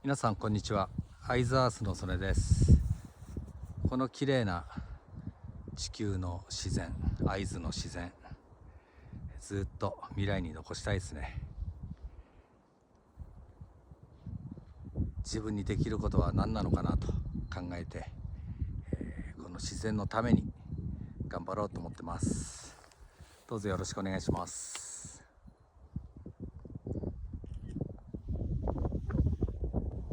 皆さんこんにちは。アイズアースの曽根です。この綺麗な地球の自然、会津の自然、ずっと未来に残したいですね。自分にできることは何なのかなと考えて、この自然のために頑張ろうと思ってます。どうぞよろしくお願いします。